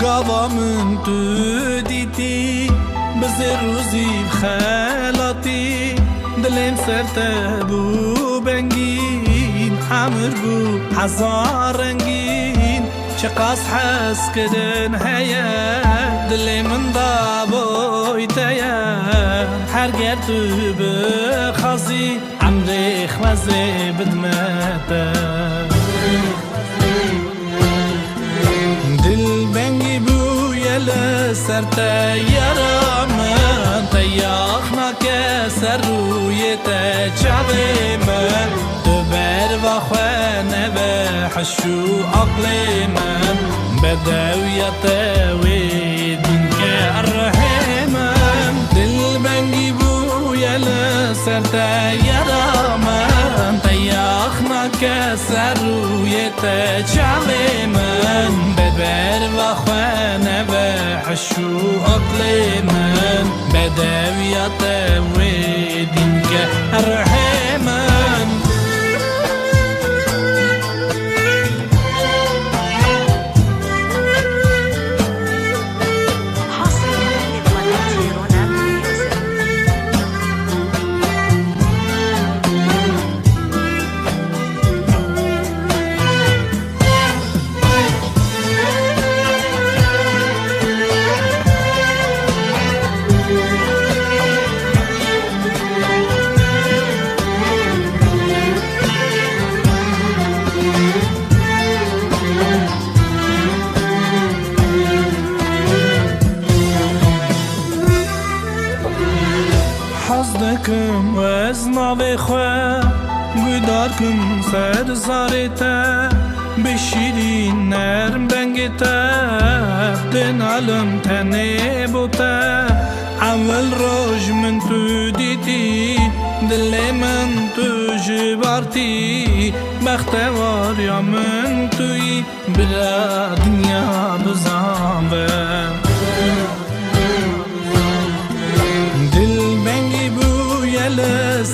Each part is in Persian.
قوامن تو دیتی بزر روزی بخلاتی دلم سرته بو بنگین عمر بو هزار رنگین چه قاس حس کدن هیا دل من دابوی تیا هر گر تو بخازی عمری خوزی بدمتا دل بنگی بو یل سر تیارا من تیاخ نکه سر روی تچاوی من دبر و خوانه و حشو عقلی من بدویت وی دین که الرحمن دل بنگی بو یل سر تیارا من تیاخ نکه سر روی تچاوی من بدبر و خوانه و حشو عقلی من بدویت وی دین که الرحمن حزدکم و از ناوی خواه گودار کم سر زارتا بشیرین نرم بنگتا دن علم تنه بوتا اول روش من تو دیتی دل من تو جبارتی بختوار یا من توی بلا دنیا بزنبم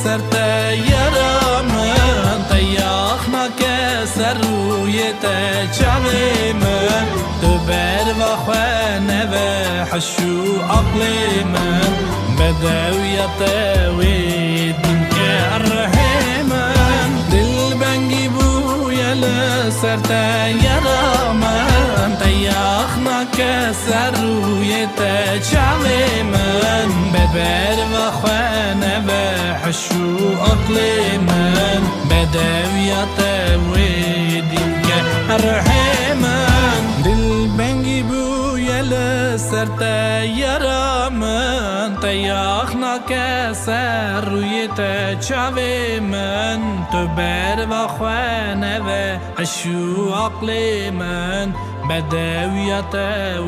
سر تیارا من تیاخ نکه سر روی تچاوی من دبر و خوانه و حشو عقلی من بدویت وی دین که الرحمن دل بنگی بو یل سر تیارا من تیاخ نکه سر روی تچاوی من بدبر و خوانه و حشو عقلی من بدویت وی دین که الرحمن دل بنگی بو یل سر تیارا من تیاخ نکه سر روی تچاوی من تو بر و خوانه و حشو عقلی من بدویت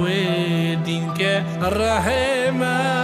وی دین که الرحمن